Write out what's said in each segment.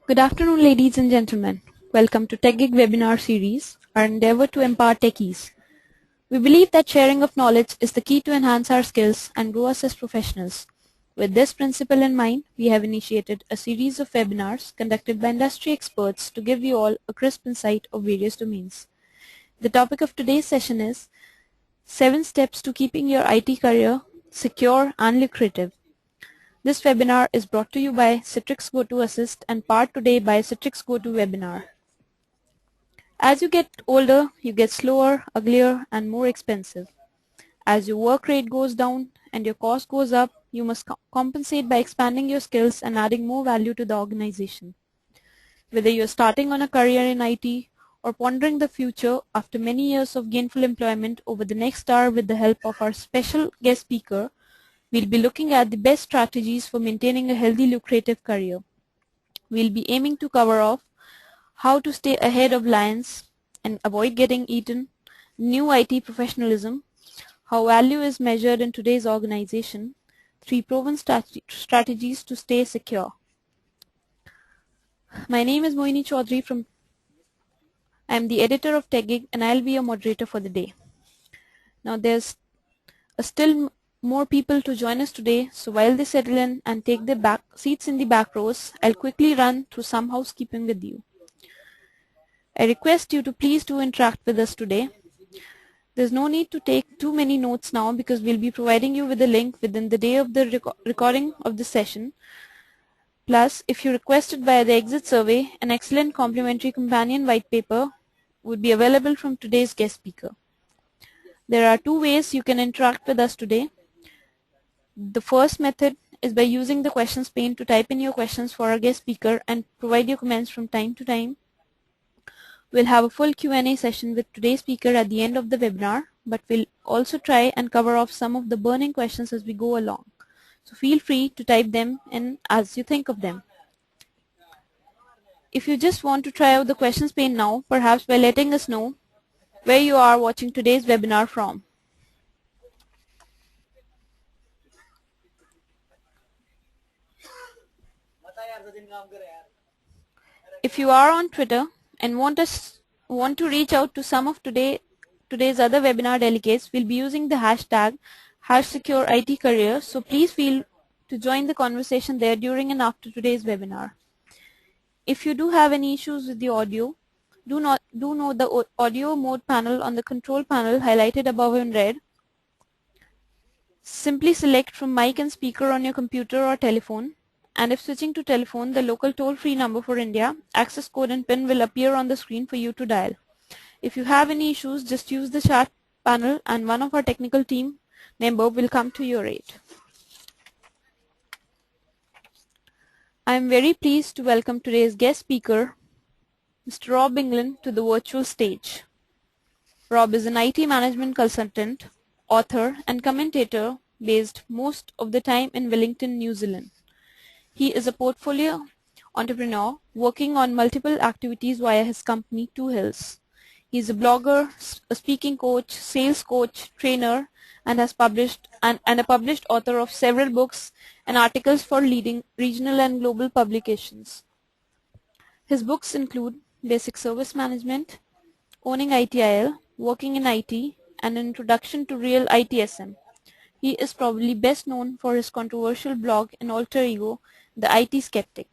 Good afternoon, ladies and gentlemen. Welcome to TechGig webinar series, our endeavor to empower techies. We believe that sharing of knowledge is the key to enhance our skills and grow us as professionals. With this principle in mind, we have initiated a series of webinars conducted by industry experts to give you all a crisp insight of various domains. The topic of today's session is 7 steps to keeping your IT career secure and lucrative. This webinar is brought to you by Citrix GoToAssist and powered today by Citrix GoToWebinar. As you get older, you get slower, uglier, and more expensive. As your work rate goes down and your cost goes up, you must compensate by expanding your skills and adding more value to the organization. Whether you're starting on a career in IT or pondering the future after many years of gainful employment, over the next hour with the help of our special guest speaker, we'll be looking at the best strategies for maintaining a healthy, lucrative career. We'll be aiming to cover off how to stay ahead of lions and avoid getting eaten, new IT professionalism, how value is measured in today's organization, 3 proven strategies to stay secure. My name is Moini Chaudhary I'm the editor of TechGig and I'll be your moderator for the day. Now there's still more people to join us today, so while they settle in and take their back seats in the back rows, I'll quickly run through some housekeeping with you. I request you to please do interact with us today. There's no need to take too many notes now because we'll be providing you with a link within the day of the recording of the session. Plus, if you requested via the exit survey, an excellent complimentary companion white paper would be available from today's guest speaker. There are 2 ways you can interact with us today. The first method is by using the questions pane to type in your questions for our guest speaker and provide your comments from time to time. We'll have a full Q&A session with today's speaker at the end of the webinar, but we'll also try and cover off some of the burning questions as we go along. So feel free to type them in as you think of them. If you just want to try out the questions pane now, perhaps by letting us know where you are watching today's webinar from. If you are on Twitter and want to reach out to some of today's other webinar delegates, we'll be using the hashtag #SecureITCareer, so please feel to join the conversation there during and after today's webinar. If you do have any issues with the audio, do note the audio mode panel on the control panel highlighted above in red. Simply select from mic and speaker on your computer or telephone, and if switching to telephone, the local toll-free number for India, access code and PIN will appear on the screen for you to dial. If you have any issues, just use the chat panel and one of our technical team member will come to your aid. I am very pleased to welcome today's guest speaker, Mr. Rob England, to the virtual stage. Rob is an IT management consultant, author, and commentator based most of the time in Wellington, New Zealand. He is a portfolio entrepreneur working on multiple activities via his company, Two Hills. He is a blogger, a speaking coach, sales coach, trainer, and has published and a published author of several books and articles for leading regional and global publications. His books include Basic Service Management, Owning ITIL, Working in IT, and an Introduction to Real ITSM. He is probably best known for his controversial blog and alter ego, the IT Skeptic.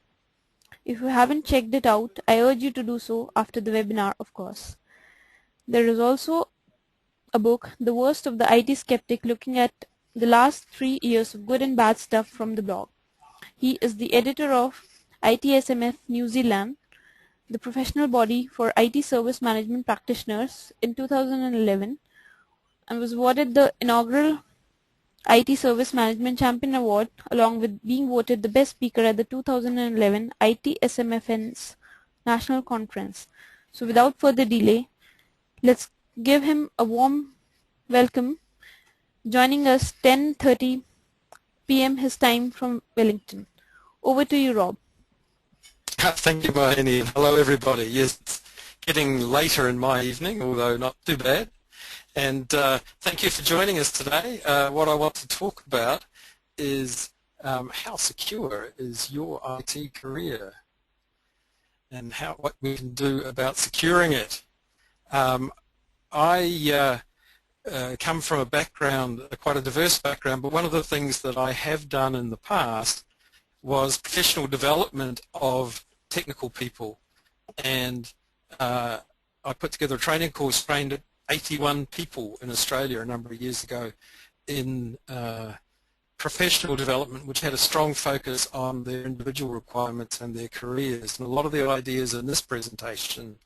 If you haven't checked it out, I urge you to do so after the webinar, of course. There is also a book, The Worst of the IT Skeptic, looking at the last 3 years of good and bad stuff from the blog. He is the editor of ITSMF New Zealand, the professional body for IT service management practitioners, in 2011, and was awarded the inaugural IT Service Management Champion Award, along with being voted the best speaker at the 2011 ITSMFN's National Conference. So without further delay, let's give him a warm welcome, joining us 10:30 p.m. his time from Wellington. Over to you, Rob. Thank you, Moini. Hello, everybody. Yes, it's getting later in my evening, although not too bad. And thank you for joining us today. What I want to talk about is how secure is your IT career? and what we can do about securing it. I come from a background, quite a diverse background, but one of the things that I have done in the past was professional development of technical people, and I put together a training course, trained 81 people in Australia a number of years ago in professional development, which had a strong focus on their individual requirements and their careers. And a lot of the ideas in this presentation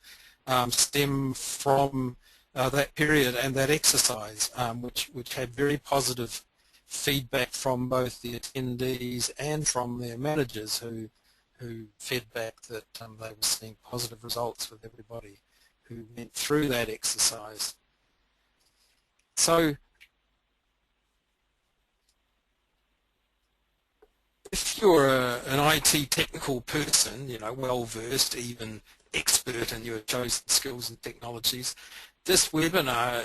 stem from that period and that exercise, which had very positive feedback from both the attendees and from their managers who fed back that they were seeing positive results with everybody who went through that exercise. So if you're an IT technical person, well-versed, even expert in your chosen skills and technologies, this webinar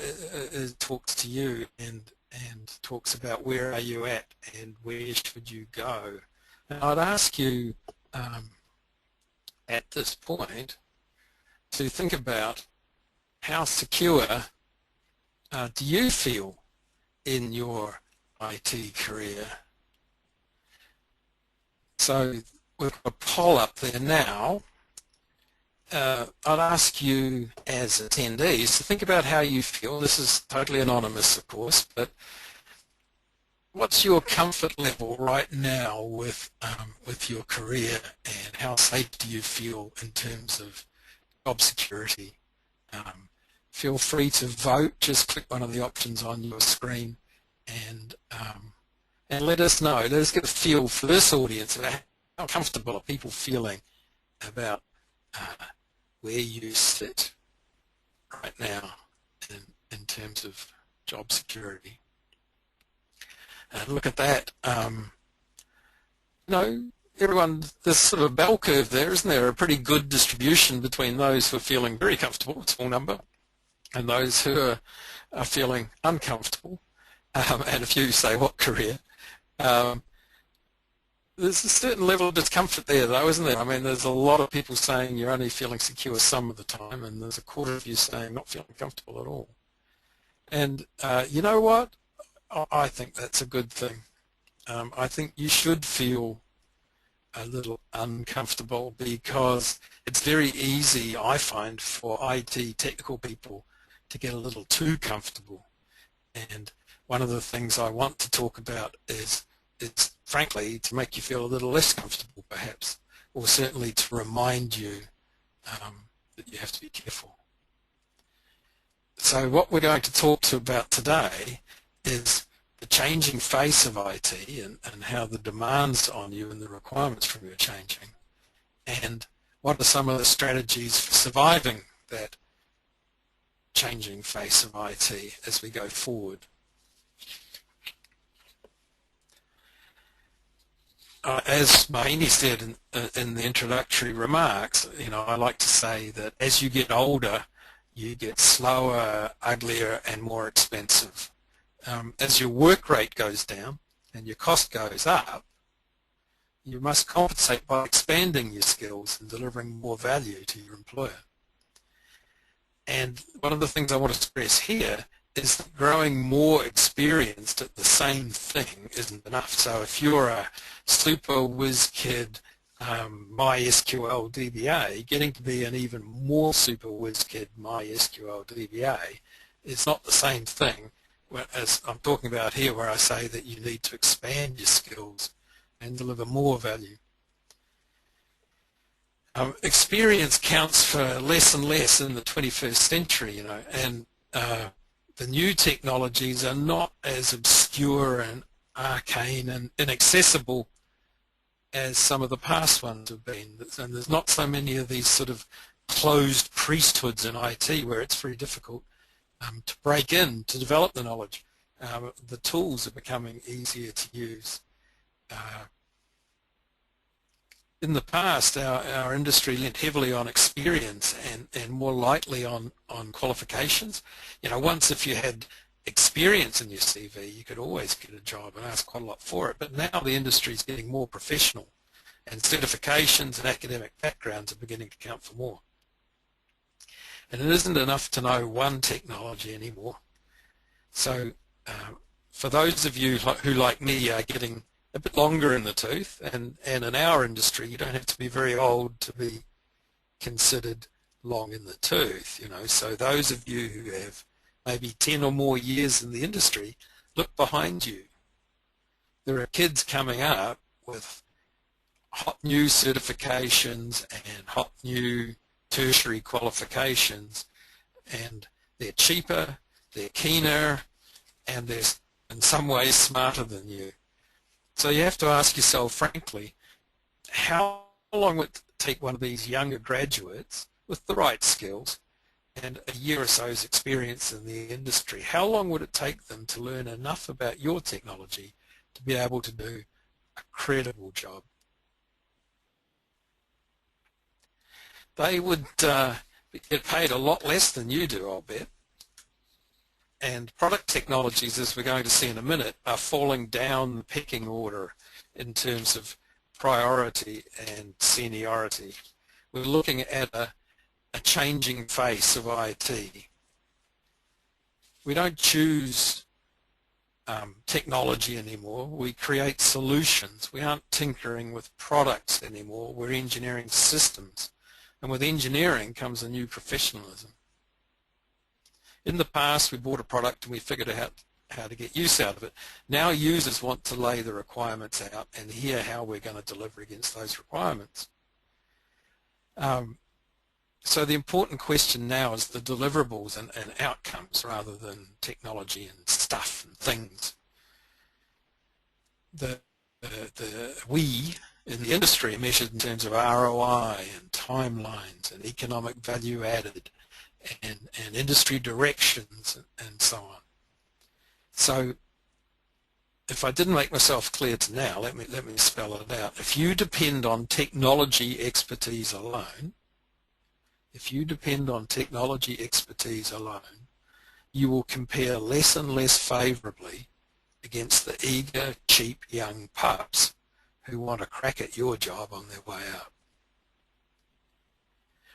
talks to you and talks about where are you at and where should you go. And I'd ask you at this point to think about how secure do you feel in your IT career. So we've got a poll up there now. I'd ask you as attendees to think about how you feel. This is totally anonymous, of course, but what's your comfort level right now with your career, and how safe do you feel in terms of job security? Feel free to vote. Just click one of the options on your screen and let us know. Let us get a feel for this audience about how comfortable are people feeling about where you sit right now in terms of job security. And look at that. Everyone, there's sort of a bell curve there, isn't there? A pretty good distribution between those who are feeling very comfortable, a small number, and those who are feeling uncomfortable. And if you say, what career? There's a certain level of discomfort there, though, isn't there? I mean, there's a lot of people saying you're only feeling secure some of the time, and there's a quarter of you saying not feeling comfortable at all. And you know what? I think that's a good thing. I think you should feel a little uncomfortable, because it's very easy, I find, for IT technical people to get a little too comfortable. And one of the things I want to talk about is frankly to make you feel a little less comfortable, perhaps, or certainly to remind you that you have to be careful. So what we're going to talk about today is the changing face of IT and how the demands on you and the requirements from you are changing, and what are some of the strategies for surviving that changing face of IT as we go forward. As Mahini said in the introductory remarks, I like to say that as you get older, you get slower, uglier, and more expensive. As your work rate goes down and your cost goes up, you must compensate by expanding your skills and delivering more value to your employer. And one of the things I want to stress here is that growing more experienced at the same thing isn't enough. So if you're a super whiz kid MySQL DBA, getting to be an even more super whiz kid MySQL DBA is not the same thing as I'm talking about here, where I say that you need to expand your skills and deliver more value. Experience counts for less and less in the 21st century, and the new technologies are not as obscure and arcane and inaccessible as some of the past ones have been. And there's not so many of these sort of closed priesthoods in IT where it's very difficult to break in, to develop the knowledge. The tools are becoming easier to use. In the past, our industry lent heavily on experience and more lightly on qualifications. Once if you had experience in your CV, you could always get a job and ask quite a lot for it. But now the industry is getting more professional, and certifications and academic backgrounds are beginning to count for more. And it isn't enough to know one technology anymore. So for those of you who, like me, are getting a bit longer in the tooth, and in our industry you don't have to be very old to be considered long in the tooth, you know. So those of you who have maybe 10 or more years in the industry, look behind you. There are kids coming up with hot new certifications and hot new tertiary qualifications, and they're cheaper, they're keener, and they're in some ways smarter than you. So you have to ask yourself, frankly, how long would it take one of these younger graduates with the right skills and a year or so's experience in the industry, how long would it take them to learn enough about your technology to be able to do a credible job? They would get paid a lot less than you do, I'll bet. And product technologies, as we're going to see in a minute, are falling down the pecking order in terms of priority and seniority. We're looking at a changing face of IT. We don't choose technology anymore. We create solutions. We aren't tinkering with products anymore. We're engineering systems. And with engineering comes a new professionalism. In the past, we bought a product and we figured out how to get use out of it. Now users want to lay the requirements out and hear how we're going to deliver against those requirements. So the important question now is the deliverables and outcomes rather than technology and stuff and things. We in the industry are measured in terms of ROI and timelines and economic value added and industry directions and so on. So if I didn't make myself clear to now, let me spell it out. If you depend on technology expertise alone, you will compare less and less favorably against the eager, cheap young pups who want to crack at your job on their way out.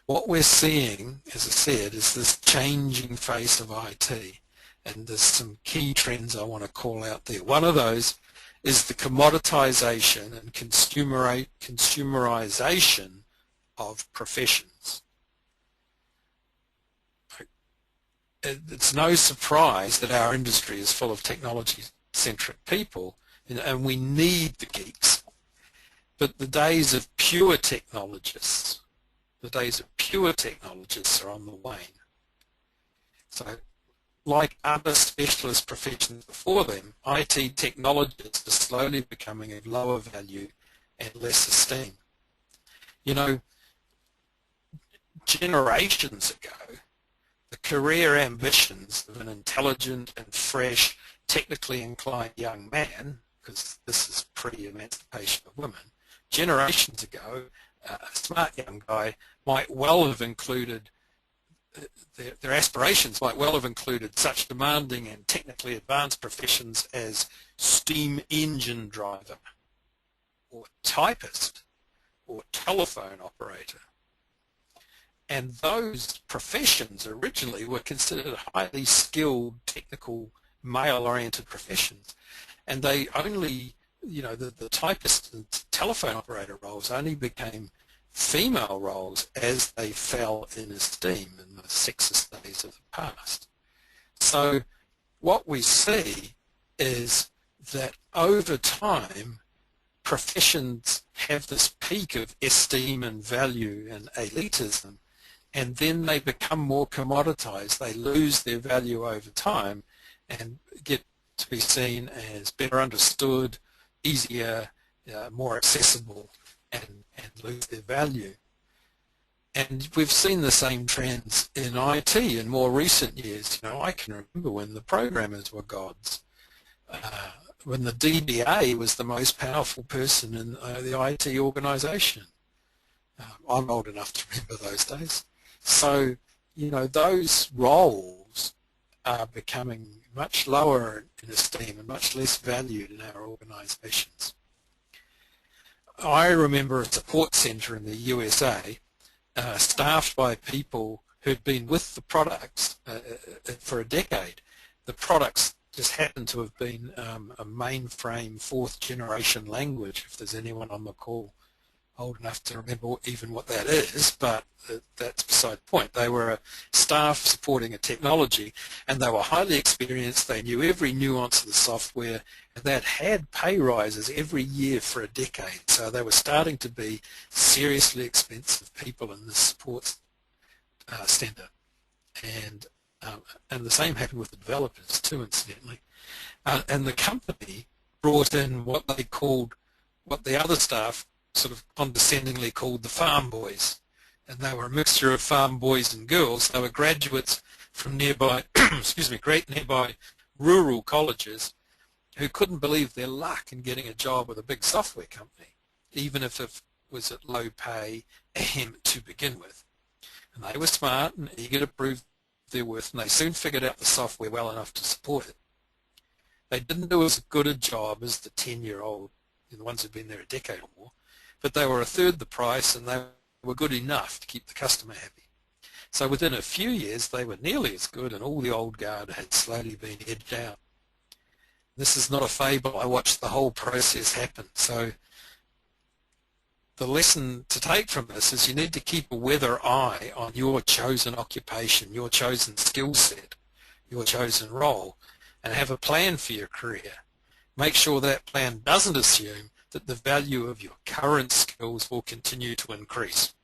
What we're seeing, as I said, is this changing face of IT, and there's some key trends I want to call out there. One of those is the commoditisation and consumerisation of professions. It's no surprise that our industry is full of technology-centric people, and we need the geeks. But the days of pure technologists are on the wane. So, like other specialist professions before them, IT technologists are slowly becoming of lower value and less esteem. You know, generations ago, the career ambitions of an intelligent and fresh, technically inclined young man, because this is pre-emancipation of women, generations ago, a smart young guy might well have included, their aspirations might well have included such demanding and technically advanced professions as steam engine driver, or typist, or telephone operator. And those professions originally were considered highly skilled, technical, male-oriented professions. And they only, you know, the typist and telephone operator roles only became female roles as they fell in esteem in the sexist days of the past. So what we see is that over time, professions have this peak of esteem and value and elitism, and then they become more commoditized. They lose their value over time and get to be seen as better understood, easier, more accessible, and lose their value. And we've seen the same trends in IT in more recent years. You know, I can remember when the programmers were gods, when the DBA was the most powerful person in the IT organization. I'm old enough to remember those days. So, you know, those roles are becoming much lower in esteem and much less valued in our organizations. I remember a support centre in the USA staffed by people who'd been with the products for a decade. The products just happened to have been a mainframe fourth generation language, if there's anyone on the call old enough to remember even what that is, but that's beside the point. They were a staff supporting a technology, and they were highly experienced. They knew every nuance of the software, and they'd had pay rises every year for a decade. So they were starting to be seriously expensive people in the support centre. And the same happened with the developers too, incidentally. And the company brought in what they called, what the other staff sort of condescendingly called the farm boys. And they were a mixture of farm boys and girls. They were graduates from nearby, excuse me, great nearby rural colleges who couldn't believe their luck in getting a job with a big software company, even if it was at low pay to begin with. And they were smart and eager to prove their worth, and they soon figured out the software well enough to support it. They didn't do as good a job as the 10-year-old, the ones who'd been there a decade or more, but they were a third the price, and they were good enough to keep the customer happy. So within a few years, they were nearly as good, and all the old guard had slowly been edged out. This is not a fable. I watched the whole process happen. So the lesson to take from this is you need to keep a weather eye on your chosen occupation, your chosen skill set, your chosen role, and have a plan for your career. Make sure that plan doesn't assume that the value of your current skills will continue to increase.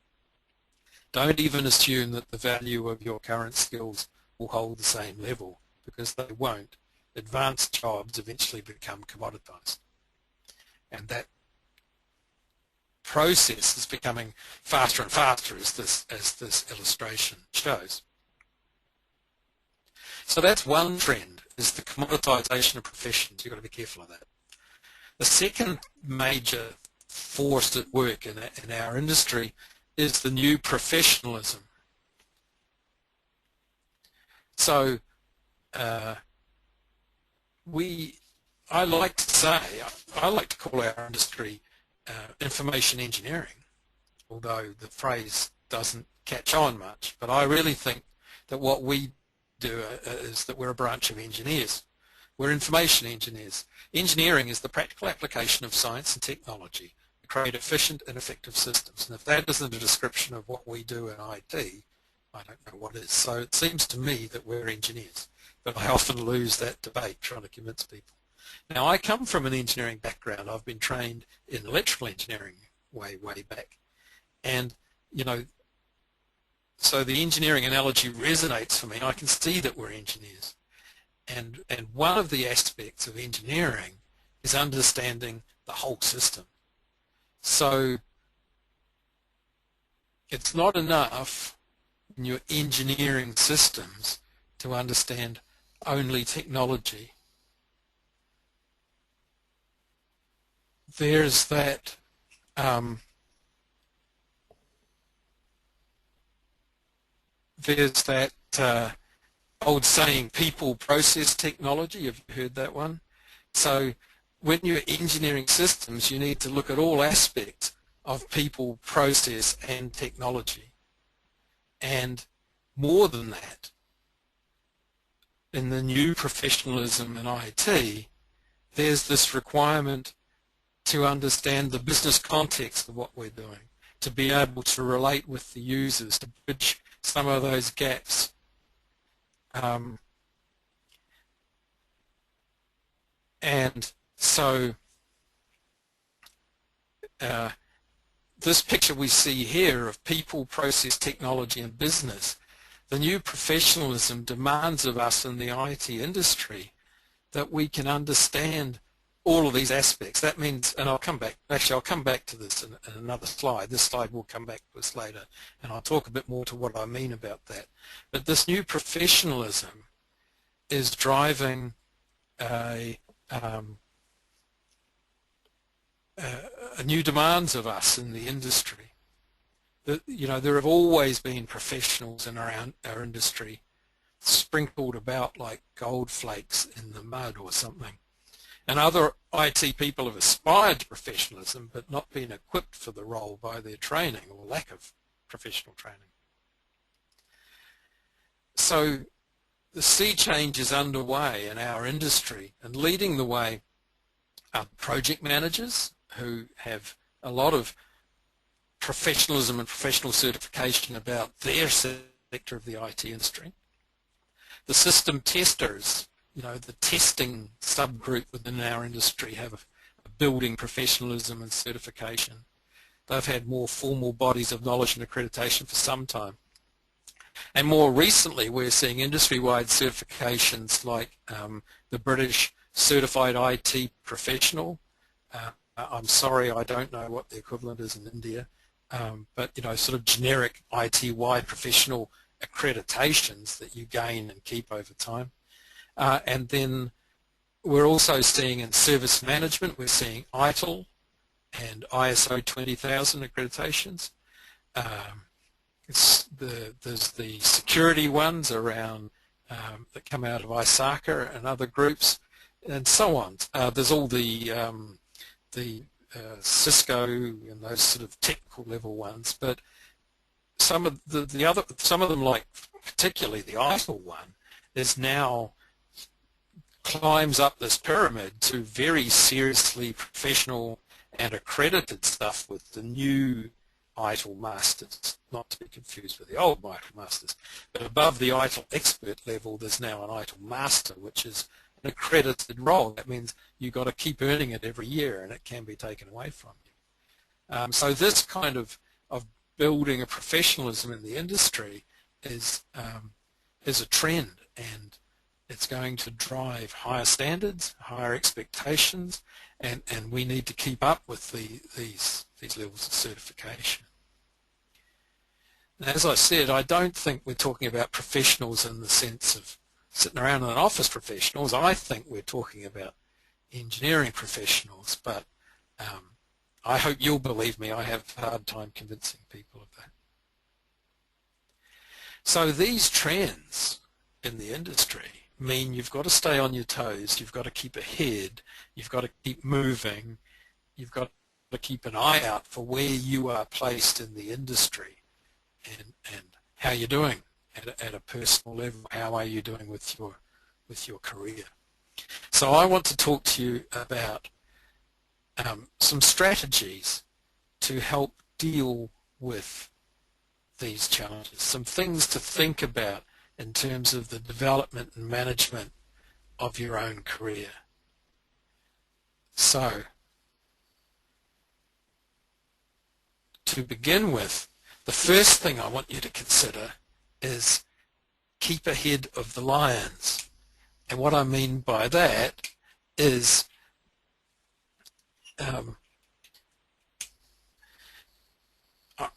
Don't even assume that the value of your current skills will hold the same level, because they won't. Advanced jobs eventually become commoditized. And that process is becoming faster and faster as this illustration shows. So that's one trend, is the commoditization of professions. You've got to be careful of that. The second major force at work in our industry is the new professionalism. So I like to call our industry information engineering, although the phrase doesn't catch on much. But I really think that what we do is that we're a branch of engineers. We're information engineers. Engineering is the practical application of science and technology to create efficient and effective systems. And if that isn't a description of what we do in IT, I don't know what is. So it seems to me that we're engineers. But I often lose that debate trying to convince people. Now, I come from an engineering background. I've been trained in electrical engineering way back. And, you know, so the engineering analogy resonates for me. I can see that we're engineers. And one of the aspects of engineering is understanding the whole system. So it's not enough in your engineering systems to understand only technology. There's that old saying, people, process, technology. Have you heard that one? So when you're engineering systems, you need to look at all aspects of people, process, and technology. And more than that, in the new professionalism in IT, there's this requirement to understand the business context of what we're doing, to be able to relate with the users, to bridge some of those gaps. And so this picture we see here of people, process, technology, and business, the new professionalism demands of us in the IT industry that we can understand all of these aspects. That means, and I'll come back to this in another slide. This slide will come back to us later, and I'll talk a bit more to what I mean about that. But this new professionalism is driving new demands of us in the industry. You know, there have always been professionals in our industry sprinkled about like gold flakes in the mud or something. And other IT people have aspired to professionalism but not been equipped for the role by their training or lack of professional training. So the sea change is underway in our industry, and leading the way are project managers who have a lot of professionalism and professional certification about their sector of the IT industry. The system testers, the testing subgroup within our industry, have a building professionalism and certification. They've had more formal bodies of knowledge and accreditation for some time. And more recently, we're seeing industry-wide certifications like the British Certified IT Professional. I'm sorry, I don't know what the equivalent is in India, but sort of generic IT-wide professional accreditations that you gain and keep over time. And then we're also seeing in service management, we're seeing ITIL and ISO 20000 accreditations. There's the security ones around that come out of ISACA and other groups, and so on. There's all the Cisco and those sort of technical level ones, but some of them, like particularly the ITIL one, is now climbs up this pyramid to very seriously professional and accredited stuff with the new ITIL Masters, not to be confused with the old ITIL Masters. But above the ITIL expert level, there's now an ITIL Master, which is an accredited role. That means you've got to keep earning it every year, and it can be taken away from you. So this kind of building a professionalism in the industry is a trend, and it's going to drive higher standards, higher expectations, and we need to keep up with these levels of certification. Now, as I said, I don't think we're talking about professionals in the sense of sitting around in an office professionals. I think we're talking about engineering professionals, but I hope you'll believe me, I have a hard time convincing people of that. So these trends in the industry mean you've got to stay on your toes, you've got to keep ahead, you've got to keep moving, you've got to keep an eye out for where you are placed in the industry and how you're doing at a personal level. How are you doing with your career? So I want to talk to you about some strategies to help deal with these challenges, some things to think about in terms of the development and management of your own career. So, to begin with, the first thing I want you to consider is keep ahead of the lions. And what I mean by that is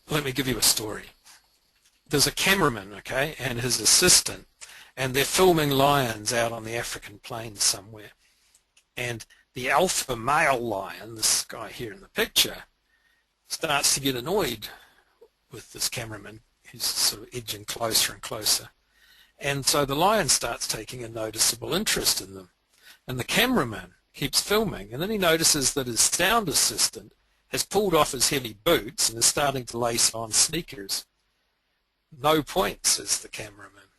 let me give you a story. There's a cameraman, okay, and his assistant, and they're filming lions out on the African plains somewhere. And the alpha male lion, this guy here in the picture, starts to get annoyed with this cameraman who's sort of edging closer and closer. And so the lion starts taking a noticeable interest in them. And the cameraman keeps filming, and then he notices that his sound assistant has pulled off his heavy boots and is starting to lace on sneakers. No point, says the cameraman.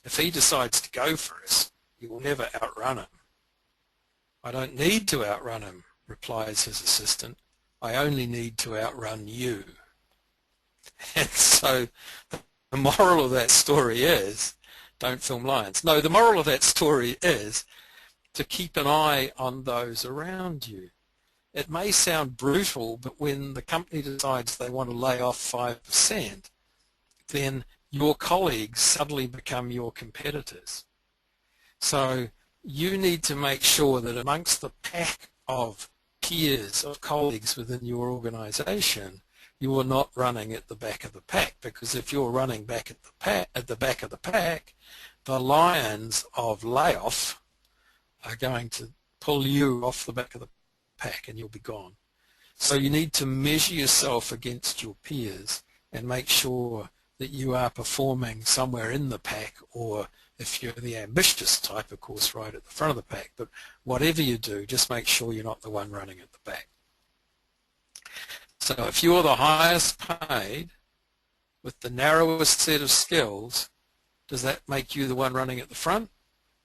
If he decides to go for us, you will never outrun him. I don't need to outrun him, replies his assistant. I only need to outrun you. And so the moral of that story is, don't film lions. No, the moral of that story is to keep an eye on those around you. It may sound brutal, but when the company decides they want to lay off 5%, then your colleagues suddenly become your competitors. So you need to make sure that amongst the pack of peers, of colleagues within your organization, you are not running at the back of the pack, because if you're running back at the back of the pack, the lions of layoff are going to pull you off the back of the pack and you'll be gone. So you need to measure yourself against your peers and make sure that you are performing somewhere in the pack or If you're the ambitious type, of course, right at the front of the pack. But whatever you do, just make sure you're not the one running at the back. So if you're the highest paid with the narrowest set of skills, does that make you the one running at the front,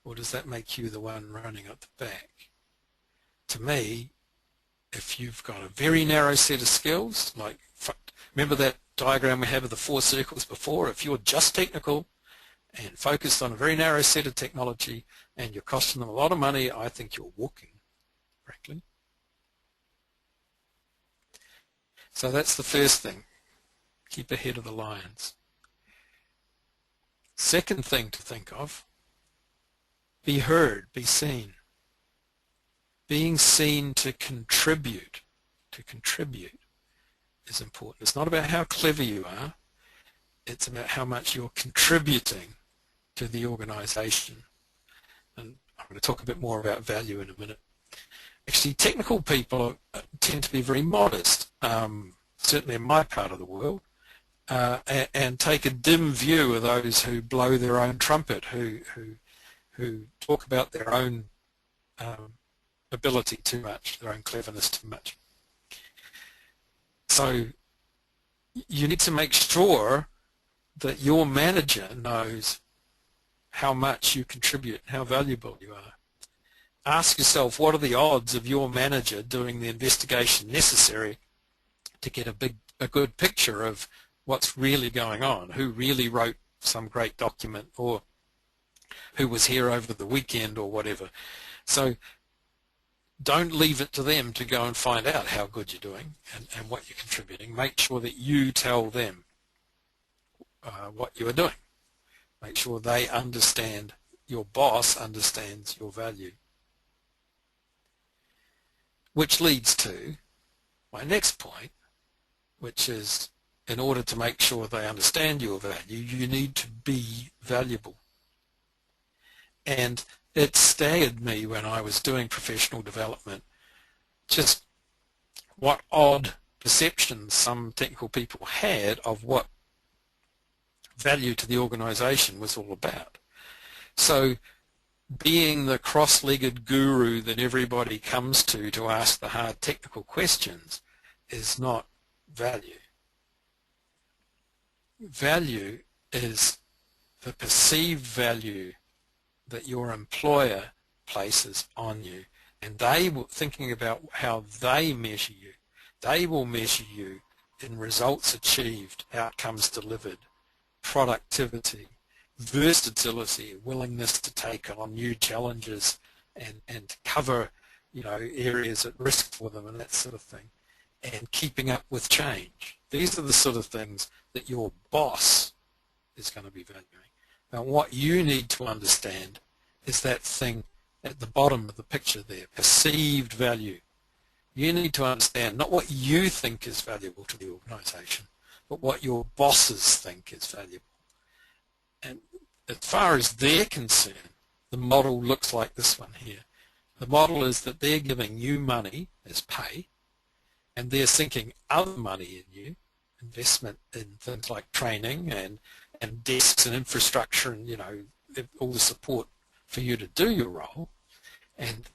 or does that make you the one running at the back? To me, if you've got a very narrow set of skills, like, remember that diagram we had of the 4 circles before? If you're just technical and focused on a very narrow set of technology and you're costing them a lot of money, I think you're walking, frankly. So that's the first thing. Keep ahead of the lions. Second thing to think of, be heard, be seen. Being seen to contribute is important. It's not about how clever you are, it's about how much you're contributing to the organization. And I'm going to talk a bit more about value in a minute. Actually, technical people tend to be very modest, certainly in my part of the world, and take a dim view of those who blow their own trumpet, who talk about their own ability too much, their own cleverness too much. So you need to make sure that your manager knows how much you contribute, how valuable you are. Ask yourself, what are the odds of your manager doing the investigation necessary to get a good picture of what's really going on, who really wrote some great document, or who was here over the weekend, or whatever. So don't leave it to them to go and find out how good you're doing and what you're contributing. Make sure that you tell them what you are doing. Make sure they understand, your boss understands your value. Which leads to my next point, which is, in order to make sure they understand your value, you need to be valuable. And it staggered me when I was doing professional development, just what odd perceptions some technical people had of what value to the organization was all about. So being the cross-legged guru that everybody comes to ask the hard technical questions is not value. Value is the perceived value that your employer places on you, and they will, thinking about how they measure you, they will measure you in results achieved, outcomes delivered, productivity, versatility, willingness to take on new challenges and cover, areas at risk for them and that sort of thing, and keeping up with change. These are the sort of things that your boss is going to be valuing. Now, what you need to understand is that thing at the bottom of the picture there, perceived value. You need to understand not what you think is valuable to the organization, but what your bosses think is valuable. And as far as they're concerned, the model looks like this one here. The model is that they're giving you money as pay, and they're sinking other money in you, investment in things like training and desks and infrastructure and, all the support for you to do your role. And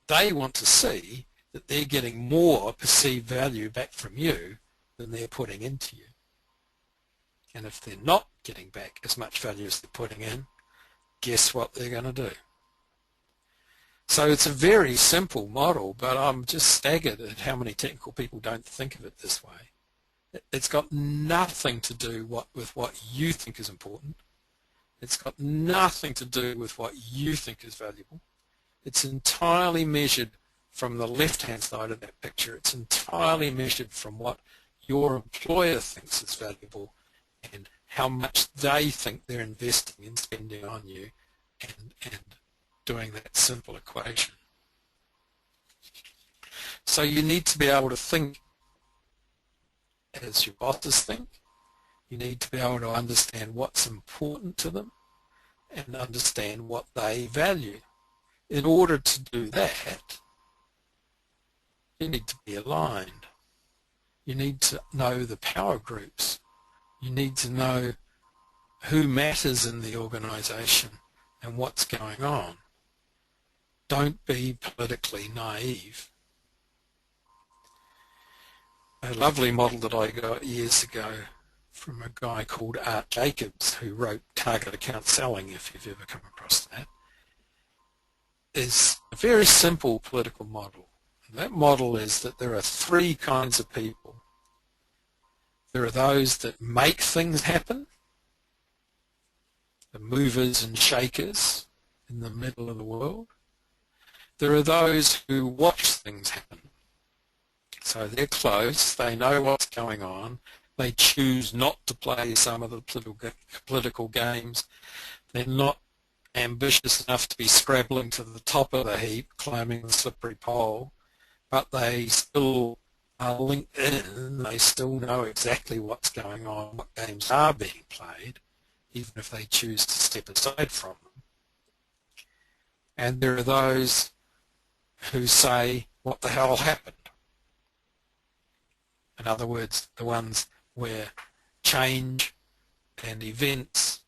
they want to see that they're getting more perceived value back from you than they're putting into you. And if they're not getting back as much value as they're putting in, guess what they're going to do? So it's a very simple model, but I'm just staggered at how many technical people don't think of it this way. It's got nothing to do with what you think is important. It's got nothing to do with what you think is valuable. It's entirely measured from the left-hand side of that picture. It's entirely measured from what your employer thinks is valuable and how much they think they're investing in spending on you and doing that simple equation. So you need to be able to think as your bosses think. You need to be able to understand what's important to them and understand what they value. In order to do that, you need to be aligned. You need to know the power groups. You need to know who matters in the organization and what's going on. Don't be politically naive. A lovely model that I got years ago from a guy called Art Jacobs, who wrote Target Account Selling, if you've ever come across that, is a very simple political model. And that model is that there are three kinds of people. There are those that make things happen, the movers and shakers in the middle of the world. There are those who watch things happen. So they're close, they know what's going on, they choose not to play some of the political games, they're not ambitious enough to be scrabbling to the top of the heap, climbing the slippery pole, but they still are linked in, they still know exactly what's going on, what games are being played, even if they choose to step aside from them. And there are those who say, what the hell happened? In other words, the ones where change and events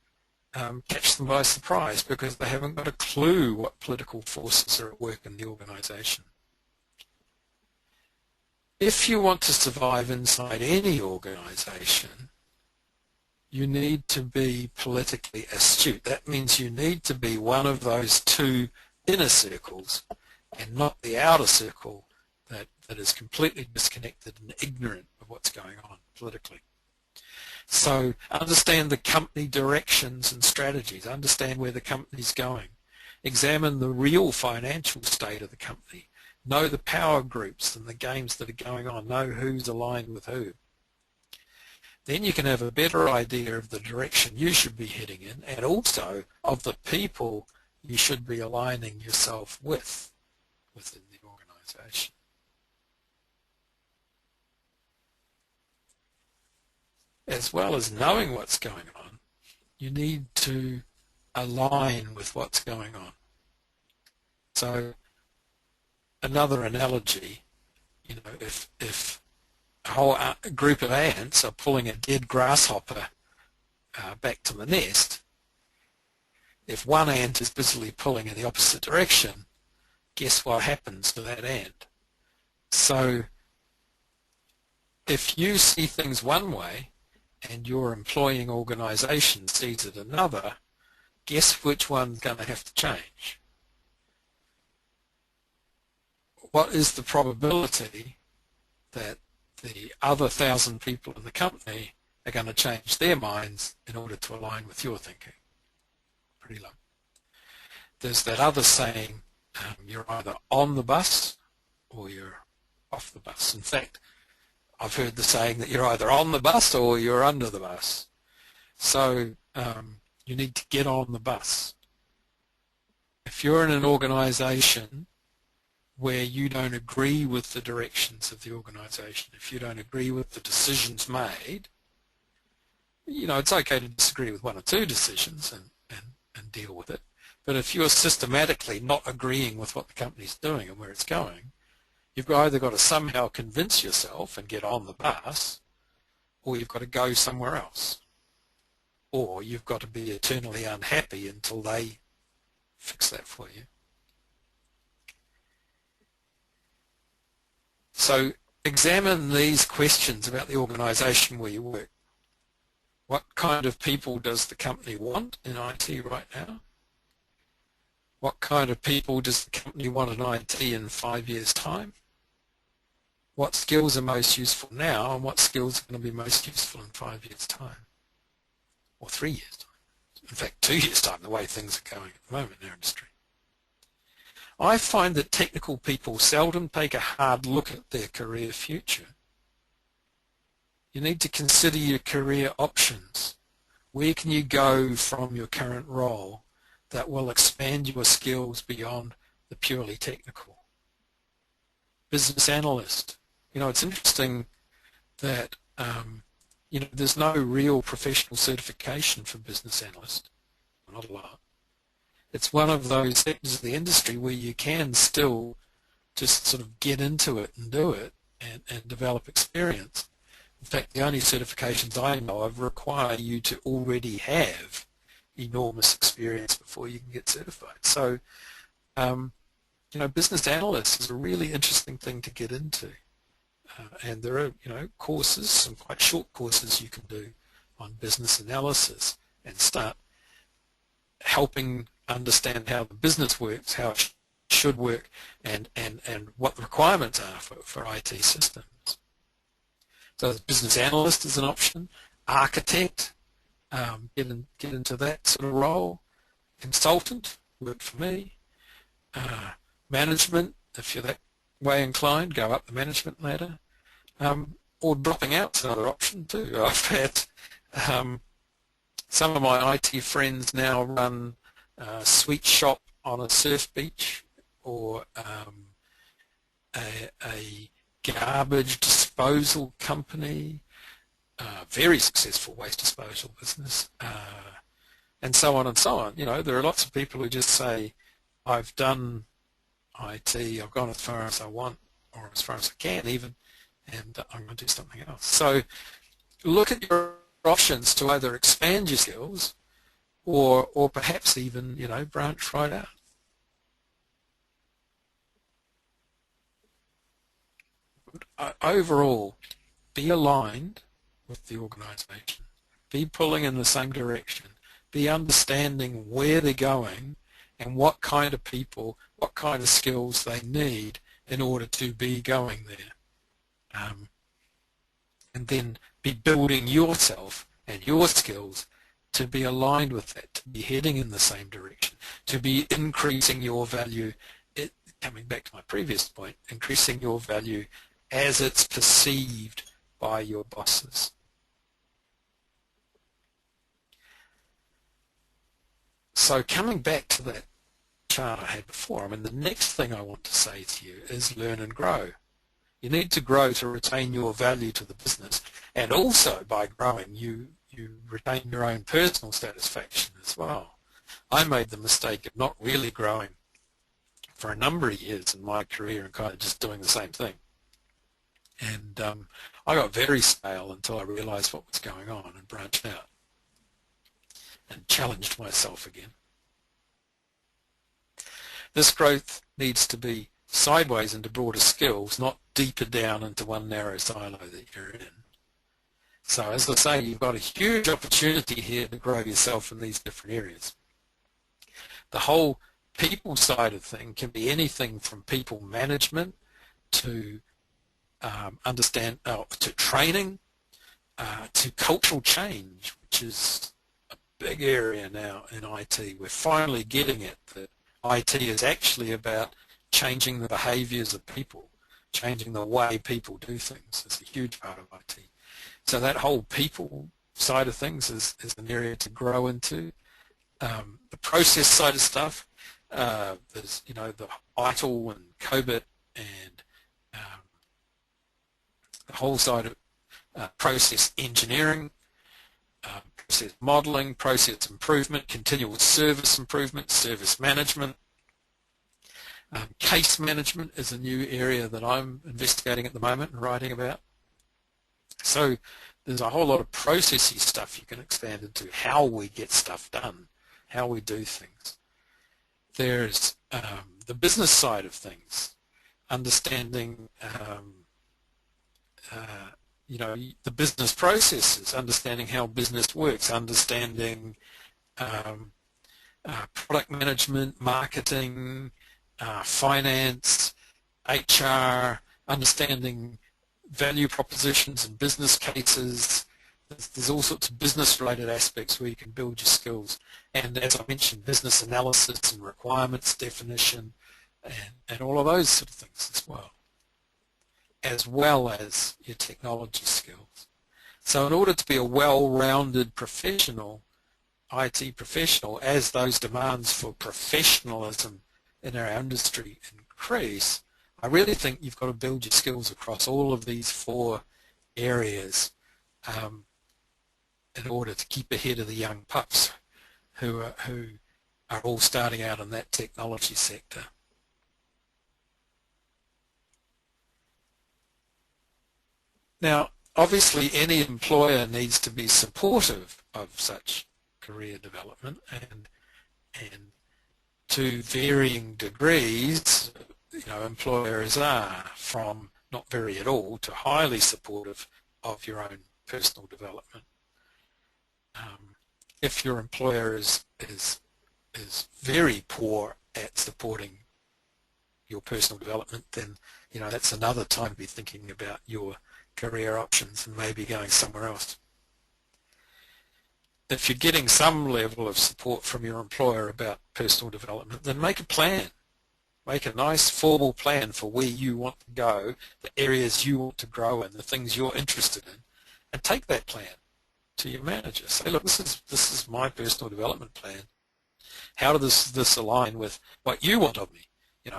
catch them by surprise because they haven't got a clue what political forces are at work in the organisation. If you want to survive inside any organisation, you need to be politically astute. That means you need to be one of those two inner circles and not the outer circle that is completely disconnected and ignorant of what's going on politically. So understand the company directions and strategies, understand where the company's going, examine the real financial state of the company, know the power groups and the games that are going on, know who's aligned with who. Then you can have a better idea of the direction you should be heading in and also of the people you should be aligning yourself with within the organisation. As well as knowing what's going on, you need to align with what's going on. So another analogy, if a whole group of ants are pulling a dead grasshopper back to the nest, if one ant is busily pulling in the opposite direction, guess what happens to that ant? So if you see things one way and your employing organisation sees it another, guess which one's going to have to change? What is the probability that the other 1,000 people in the company are going to change their minds in order to align with your thinking? Pretty low. There's that other saying, you're either on the bus or you're off the bus. In fact, I've heard the saying that you're either on the bus or you're under the bus. So you need to get on the bus. If you're in an organisation where you don't agree with the directions of the organisation, if you don't agree with the decisions made, it's okay to disagree with one or two decisions and deal with it. But if you're systematically not agreeing with what the company's doing and where it's going, you've either got to somehow convince yourself and get on the bus, or you've got to go somewhere else. Or you've got to be eternally unhappy until they fix that for you. So examine these questions about the organisation where you work. What kind of people does the company want in IT right now? What kind of people does the company want in IT in 5 years' time? What skills are most useful now and what skills are going to be most useful in 5 years' time? Or 3 years' time. In fact, 2 years' time, the way things are going at the moment in our industry. I find that technical people seldom take a hard look at their career future. You need to consider your career options. Where can you go from your current role that will expand your skills beyond the purely technical? Business analyst. It's interesting that there's no real professional certification for business analyst. Not a lot. It's one of those sectors of the industry where you can still just sort of get into it and do it and develop experience. In fact, the only certifications I know of require you to already have enormous experience before you can get certified. So, business analyst is a really interesting thing to get into. And there are, courses, some quite short courses you can do on business analysis and start helping understand how the business works, how it should work, and what the requirements are for IT systems. So business analyst is an option. Architect, get into that sort of role. Consultant worked for me. Management, if you're that way inclined, go up the management ladder. Or dropping out is another option too. I've had some of my IT friends now run a sweet shop on a surf beach, or a garbage disposal company, very successful waste disposal business, and so on and so on. There are lots of people who just say, I've done IT, I've gone as far as I want, or as far as I can even, and I'm going to do something else. So look at your options to either expand your skills or perhaps even, branch right out. Overall, be aligned with the organization, be pulling in the same direction, be understanding where they're going and what kind of people, what kind of skills they need in order to be going there. And then be building yourself and your skills to be aligned with that, to be heading in the same direction, to be increasing your value, coming back to my previous point, increasing your value as it's perceived by your bosses. So coming back to that chart I had before, the next thing I want to say to you is learn and grow. You need to grow to retain your value to the business, and also by growing you retain your own personal satisfaction as well. I made the mistake of not really growing for a number of years in my career and kind of just doing the same thing. And I got very stale until I realized what was going on and branched out and challenged myself again. This growth needs to be sideways into broader skills, not deeper down into one narrow silo that you're in. So as I say, you've got a huge opportunity here to grow yourself in these different areas. The whole people side of thing can be anything from people management to to training, to cultural change, which is a big area now in IT. We're finally getting it that IT is actually about changing the behaviours of people, changing the way people do things. It's a huge part of IT. So that whole people side of things is an area to grow into. The process side of stuff, there's the ITIL and COBIT and the whole side of process engineering, process modelling, process improvement, continual service improvement, service management. Case management is a new area that I'm investigating at the moment and writing about. So there's a whole lot of processy stuff you can expand into, how we get stuff done, how we do things. There's the business side of things, understanding the business processes, understanding how business works, understanding product management, marketing, finance, HR, understanding value propositions and business cases. There's all sorts of business-related aspects where you can build your skills. And as I mentioned, business analysis and requirements definition and all of those sort of things as well as your technology skills. So in order to be a well-rounded professional, IT professional, as those demands for professionalism in our industry increase, I really think you've got to build your skills across all of these four areas in order to keep ahead of the young pups who are all starting out in that technology sector. Now, obviously any employer needs to be supportive of such career development, and to varying degrees, employers are from not very at all to highly supportive of your own personal development. If your employer is very poor at supporting your personal development, then that's another time to be thinking about your career options and maybe going somewhere else. If you're getting some level of support from your employer about personal development, then make a plan. Make a nice formal plan for where you want to go, the areas you want to grow in, the things you're interested in, and take that plan to your manager. Say, look, this is my personal development plan. How does this align with what you want of me?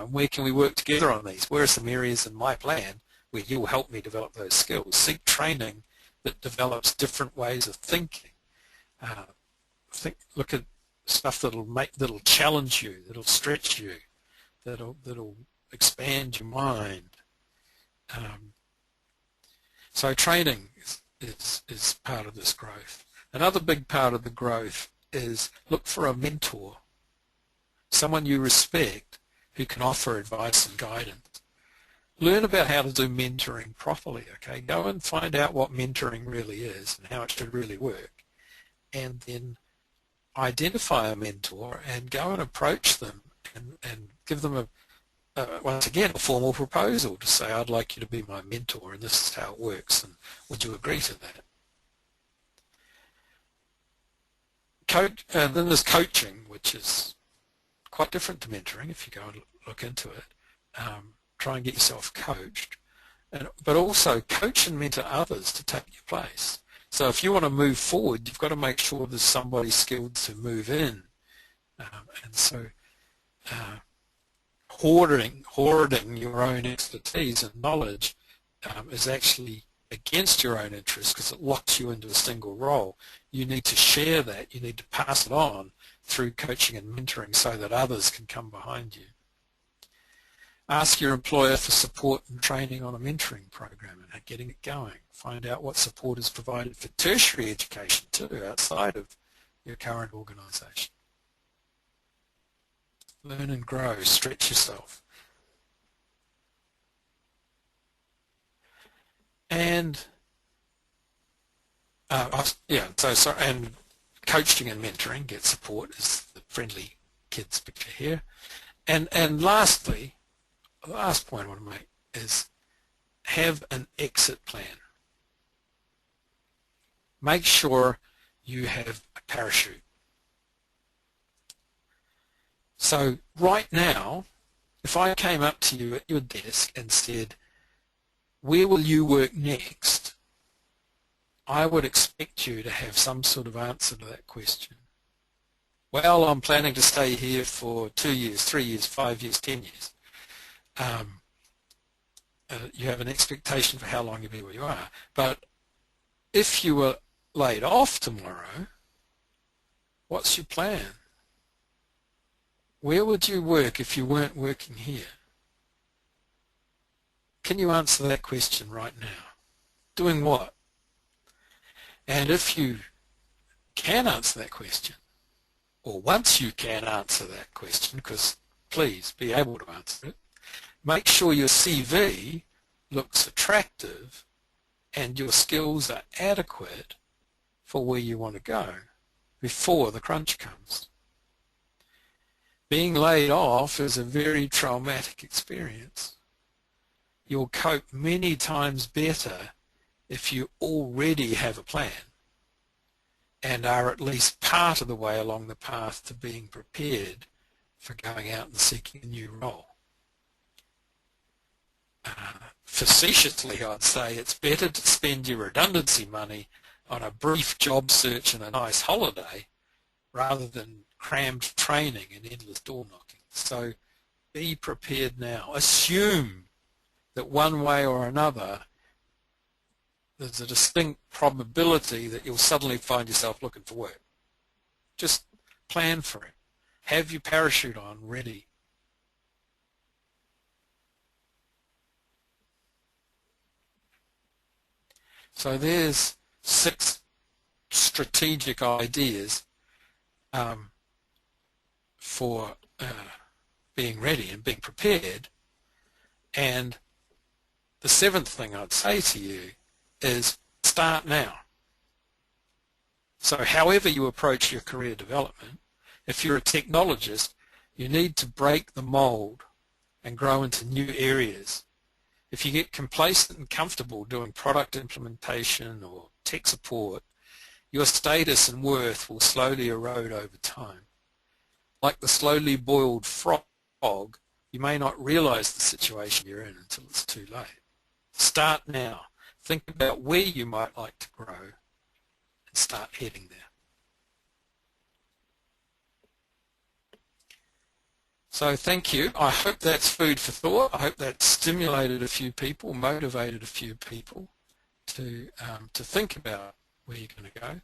Where can we work together on these? Where are some areas in my plan where you'll help me develop those skills? Seek training that develops different ways of thinking. Look at stuff that'll challenge you, that'll stretch you, that'll expand your mind. So training is part of this growth. Another big part of the growth is look for a mentor, someone you respect who can offer advice and guidance. Learn about how to do mentoring properly, okay? Go and find out what mentoring really is and how it should really work. And then identify a mentor and go and approach them and give them once again a formal proposal to say, I'd like you to be my mentor and this is how it works, and would you agree to that? And then there's coaching, which is quite different to mentoring if you go and look into it. Try and get yourself coached, but also coach and mentor others to take your place. So if you want to move forward, you've got to make sure there's somebody skilled to move in. And so hoarding your own expertise and knowledge is actually against your own interest because it locks you into a single role. You need to share that. You need to pass it on through coaching and mentoring so that others can come behind you. Ask your employer for support and training on a mentoring program and getting it going. Find out what support is provided for tertiary education too, outside of your current organisation. Learn and grow, stretch yourself. And and coaching and mentoring, get support is the friendly kids picture here. And lastly, the last point I want to make is have an exit plan. Make sure you have a parachute. So right now, if I came up to you at your desk and said, where will you work next? I would expect you to have some sort of answer to that question. Well, I'm planning to stay here for 2 years, 3 years, 5 years, 10 years. You have an expectation for how long you'll be where you are. But if you were laid off tomorrow, what's your plan? Where would you work if you weren't working here? Can you answer that question right now? Doing what? And if you can answer that question, or once you can answer that question, because please be able to answer it, make sure your CV looks attractive and your skills are adequate for where you want to go before the crunch comes. Being laid off is a very traumatic experience. You'll cope many times better if you already have a plan and are at least part of the way along the path to being prepared for going out and seeking a new role. Facetiously, I'd say it's better to spend your redundancy money on a brief job search and a nice holiday rather than crammed training and endless door knocking. So be prepared now. Assume that one way or another there's a distinct probability that you'll suddenly find yourself looking for work. Just plan for it. Have your parachute on ready. So there's 6 strategic ideas for being ready and being prepared. And the seventh thing I'd say to you is start now. So however you approach your career development, if you're a technologist, you need to break the mold and grow into new areas. If you get complacent and comfortable doing product implementation or tech support, your status and worth will slowly erode over time. Like the slowly boiled frog, you may not realize the situation you're in until it's too late. Start now. Think about where you might like to grow and start heading there. So thank you. I hope that's food for thought. I hope that stimulated a few people, motivated a few people to think about where you're going to go.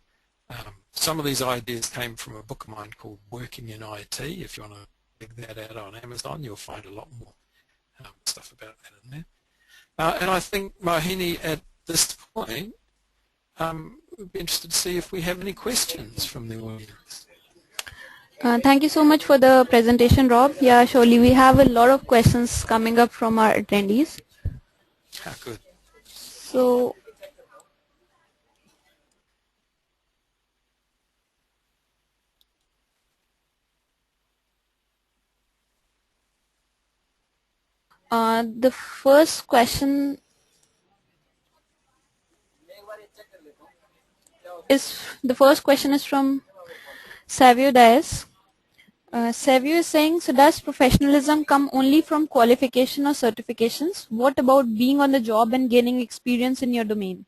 Some of these ideas came from a book of mine called Working in IT. If you want to check that out on Amazon, you'll find a lot more stuff about that in there. And I think, Mohini, at this point, we'd be interested to see if we have any questions from the audience. Thank you so much for the presentation, Rob. Yeah, surely we have a lot of questions coming up from our attendees. Good. So, the first question is from Savio Dias. Savio is saying, so does professionalism come only from qualification or certifications? What about being on the job and gaining experience in your domain?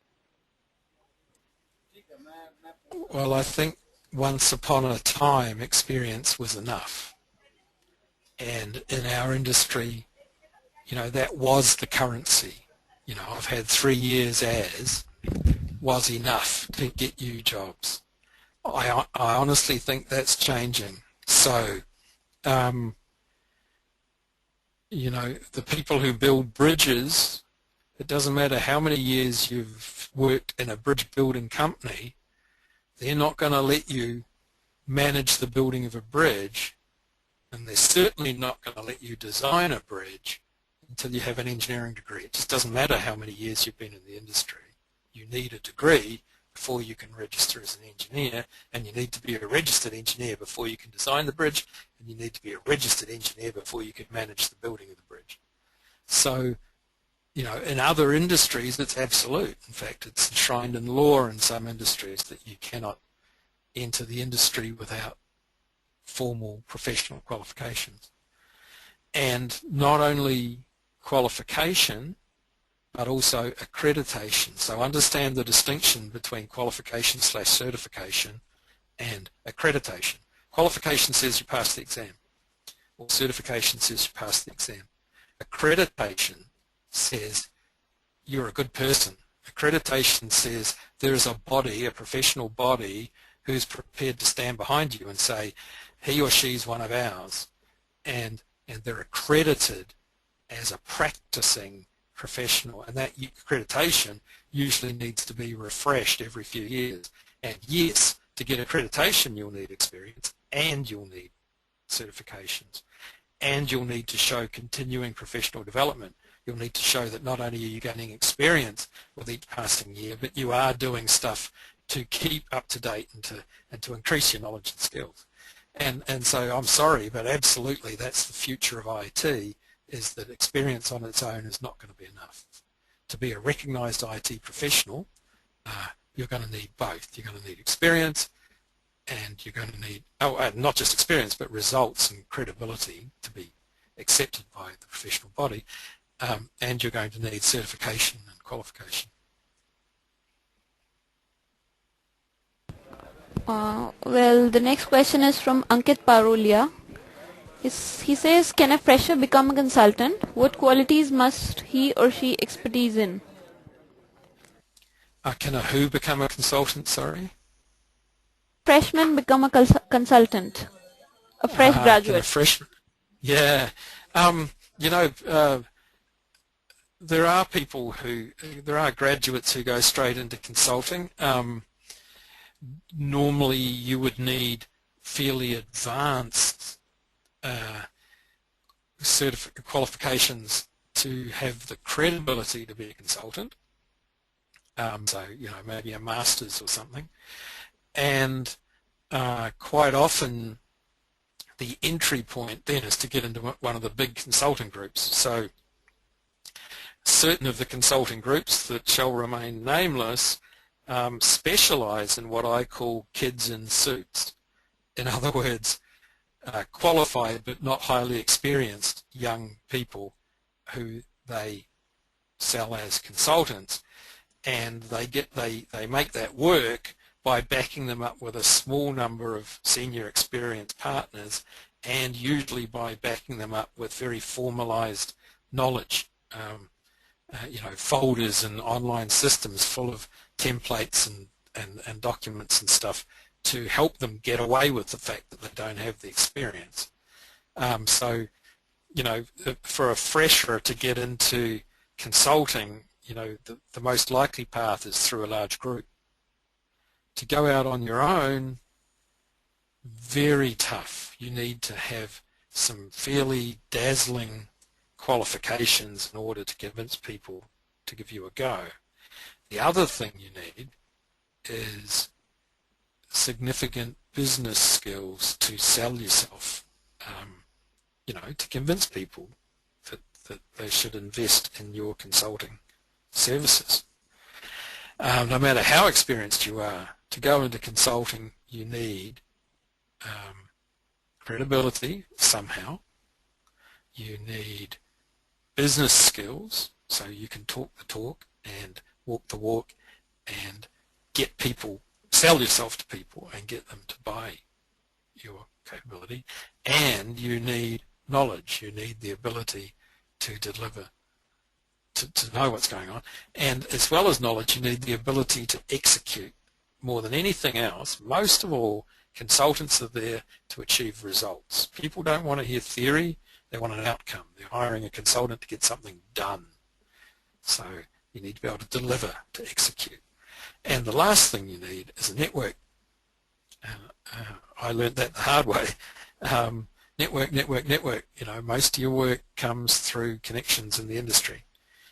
Well, I think once upon a time experience was enough. And in our industry, that was the currency. I've had 3 years as was enough to get you jobs. I honestly think that's changing. So, the people who build bridges, it doesn't matter how many years you've worked in a bridge building company, they're not going to let you manage the building of a bridge, and they're certainly not going to let you design a bridge until you have an engineering degree. It just doesn't matter how many years you've been in the industry. You need a degree before you can register as an engineer, and you need to be a registered engineer before you can design the bridge, and you need to be a registered engineer before you can manage the building of the bridge. So, in other industries it's absolute. In fact, it's enshrined in law in some industries that you cannot enter the industry without formal professional qualifications. And not only qualification, but also accreditation. So understand the distinction between qualification/certification and accreditation. Qualification says you passed the exam, or certification says you passed the exam. Accreditation says you're a good person. Accreditation says there is a body, a professional body, who's prepared to stand behind you and say he or she's one of ours, and they're accredited as a practicing professional, and that accreditation usually needs to be refreshed every few years. And yes, to get accreditation you'll need experience, and you'll need certifications, and you'll need to show continuing professional development. You'll need to show that not only are you gaining experience with each passing year, but you are doing stuff to keep up to date and to increase your knowledge and skills. And so I'm sorry, but absolutely that's the future of IT, is that experience on its own is not going to be enough. To be a recognized IT professional, you're going to need both. You're going to need experience, and you're going to need, not just experience, but results and credibility to be accepted by the professional body, and you're going to need certification and qualification. Well, the next question is from Ankit Parolia. He says, can a fresher become a consultant? What qualities must he or she expertise in? Can a who become a consultant, sorry? Freshman become a consultant, a fresh graduate. Can a freshman? Yeah. There are graduates who go straight into consulting. Normally you would need fairly advanced qualifications to have the credibility to be a consultant. So, maybe a master's or something. And quite often the entry point then is to get into one of the big consulting groups. So certain of the consulting groups that shall remain nameless specialize in what I call kids in suits. In other words, qualified but not highly experienced young people who they sell as consultants, and they make that work by backing them up with a small number of senior experienced partners, and usually by backing them up with very formalized knowledge, folders and online systems full of templates and documents and stuff to help them get away with the fact that they don't have the experience. So, for a fresher to get into consulting, the most likely path is through a large group. To go out on your own, very tough. You need to have some fairly dazzling qualifications in order to convince people to give you a go. The other thing you need is significant business skills to sell yourself, to convince people that they should invest in your consulting services. No matter how experienced you are, to go into consulting you need credibility somehow. You need business skills, so you can talk the talk and walk the walk and get people, sell yourself to people and get them to buy your capability. And you need knowledge. You need the ability to deliver, to know what's going on. And as well as knowledge, you need the ability to execute. More than anything else, most of all, consultants are there to achieve results. People don't want to hear theory, they want an outcome. They're hiring a consultant to get something done. So you need to be able to deliver, to execute. And the last thing you need is a network. I learned that the hard way. Network. Most of your work comes through connections in the industry.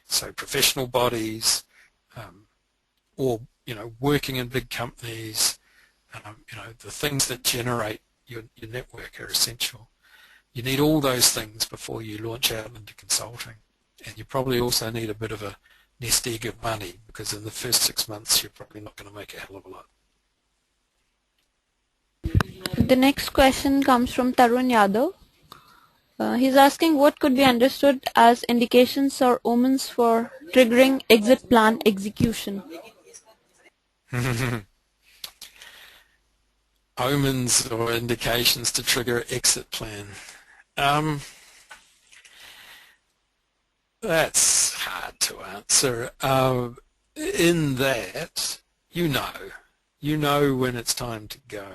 So professional bodies, or working in big companies, the things that generate your network are essential. You need all those things before you launch out into consulting. And you probably also need a bit of a nest egg of money, because in the first 6 months you're probably not going to make a hell of a lot. The next question comes from Tarun Yadav. He's asking what could be understood as indications or omens for triggering exit plan execution. Omens or indications to trigger exit plan. That's hard to answer. In that, you know when it's time to go.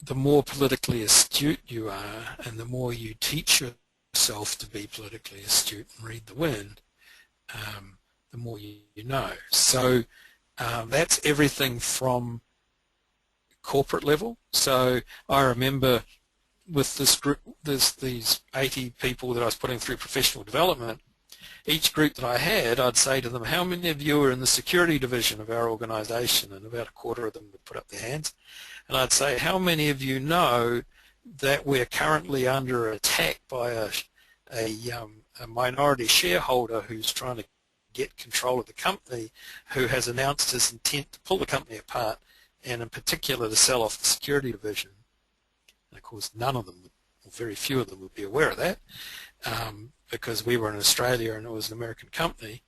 The more politically astute you are, and the more you teach yourself to be politically astute and read the wind, the more you know. So that's everything from corporate level. So I remember with this group, these 80 people that I was putting through professional development, each group that I had, I'd say to them, how many of you are in the security division of our organization? And about a quarter of them would put up their hands. And I'd say, how many of you know that we're currently under attack by a minority shareholder who's trying to get control of the company, who has announced his intent to pull the company apart, and in particular to sell off the security division? And of course none of them, or very few of them, would be aware of that, because we were in Australia and it was an American company.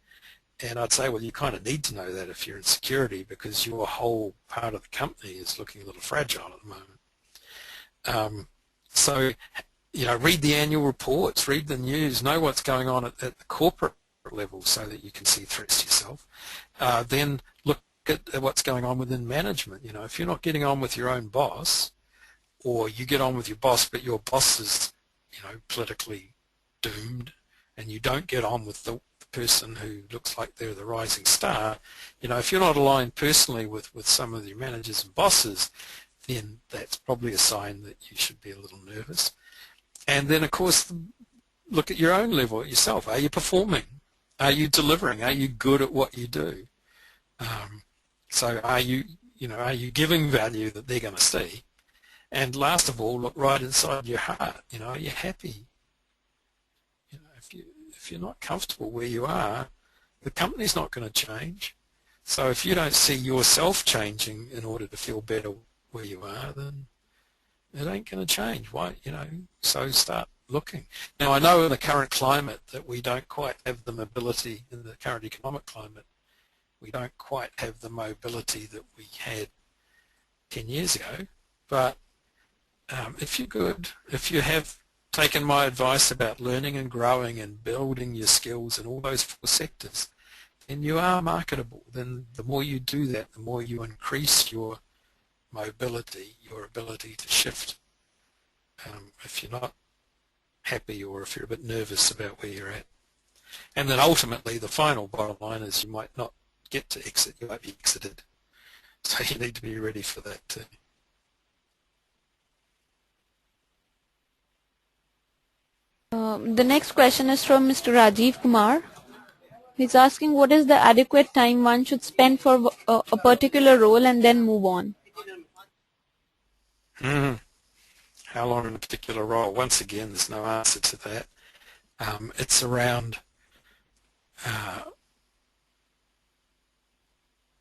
And I'd say, well, you kind of need to know that if you're in security, because your whole part of the company is looking a little fragile at the moment. So, read the annual reports, read the news, know what's going on at the corporate level so that you can see threats yourself. Then look at what's going on within management. If you're not getting on with your own boss, or you get on with your boss but your boss is politically doomed, and you don't get on with the the person who looks like they're the rising star, if you're not aligned personally with some of your managers and bosses, then that's probably a sign that you should be a little nervous. And then, of course, look at your own level, at yourself. Are you performing? Are you delivering? Are you good at what you do? So are you giving value that they're going to see? And last of all, look right inside your heart. Are you happy? If you're not comfortable where you are, the company's not going to change. So if you don't see yourself changing in order to feel better where you are, then it ain't going to change. Why? So start looking. Now, I know in the current climate that we don't quite have the mobility, in the current economic climate, we don't quite have the mobility that we had 10 years ago. But if you're good, if you have taken my advice about learning and growing and building your skills in all those 4 sectors, then you are marketable. Then the more you do that, the more you increase your mobility, your ability to shift. If you're not happy or if you're a bit nervous about where you're at. And then ultimately the final bottom line is you might not get to exit, you might be exited. So you need to be ready for that too. The next question is from Mr. Rajiv Kumar. He's asking what is the adequate time one should spend for a particular role and then move on. How long in a particular role? Once again, there's no answer to that. It's around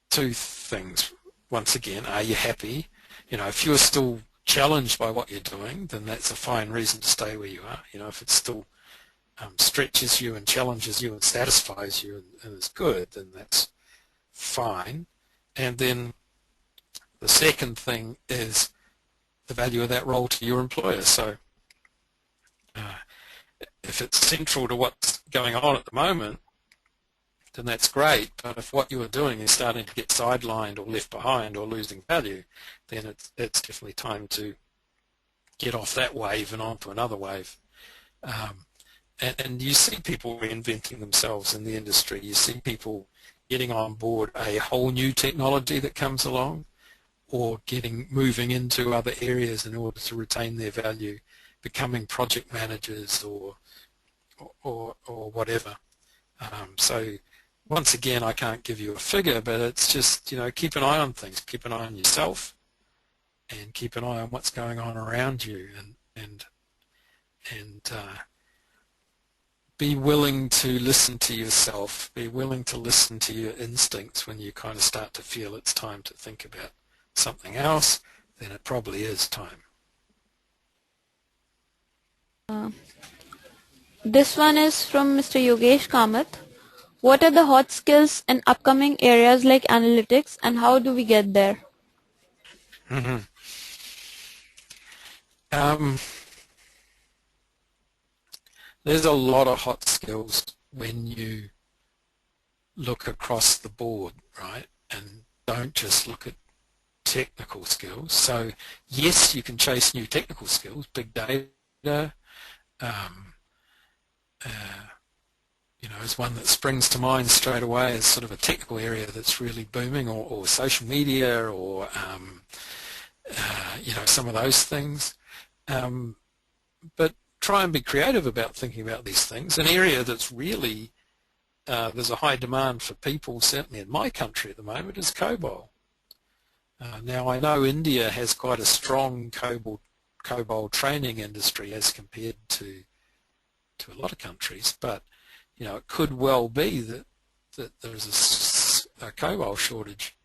2 things. Once again, are you happy? If you're still challenged by what you're doing, then that's a fine reason to stay where you are. If it still stretches you and challenges you and satisfies you and is good, then that's fine. And then the second thing is the value of that role to your employer. So if it's central to what's going on at the moment, then that's great. But if what you are doing is starting to get sidelined or left behind or losing value, then it's definitely time to get off that wave and onto another wave. And you see people reinventing themselves in the industry. You see people getting on board a whole new technology that comes along, or moving into other areas in order to retain their value, becoming project managers or whatever. So once again, I can't give you a figure, but it's just, keep an eye on things, keep an eye on yourself, and keep an eye on what's going on around you, and be willing to listen to yourself, be willing to listen to your instincts when you kind of start to feel it's time to think about something else, then it probably is time. This one is from Mr. Yogesh Kamath. What are the hot skills in upcoming areas like analytics, and how do we get there? There's a lot of hot skills when you look across the board, right? And don't just look at technical skills. So yes, you can chase new technical skills. Big data, is one that springs to mind straight away as sort of a technical area that's really booming, or social media, or some of those things. But try and be creative about thinking about these things. An area that's really there's a high demand for people, certainly in my country at the moment, is COBOL. Now I know India has quite a strong COBOL training industry as compared to a lot of countries, but it could well be that there's a COBOL shortage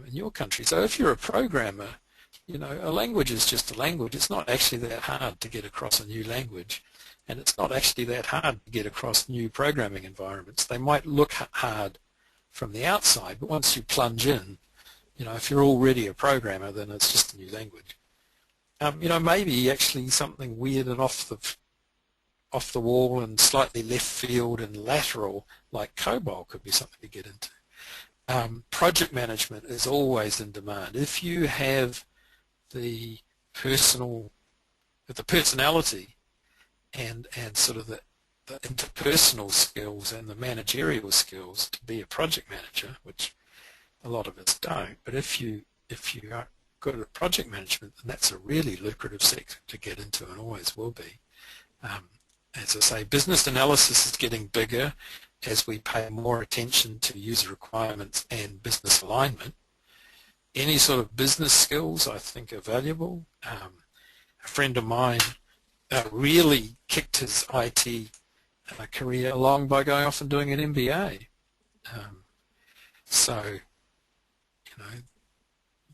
in your country. So if you're a programmer, a language is just a language. It's not actually that hard to get across a new language, and it's not actually that hard to get across new programming environments. They might look hard from the outside, but once you plunge in, if you're already a programmer, then it's just a new language. Maybe actually something weird and off the wall and slightly left field and lateral like COBOL could be something to get into. Project management is always in demand. If you have the personality and sort of the the interpersonal skills and the managerial skills to be a project manager, which a lot of us don't. But if you are good at project management, then that's a really lucrative sector to get into and always will be. As I say, business analysis is getting bigger as we pay more attention to user requirements and business alignment. Any sort of business skills I think are valuable. A friend of mine really kicked his IT career along by going off and doing an MBA. So, you know,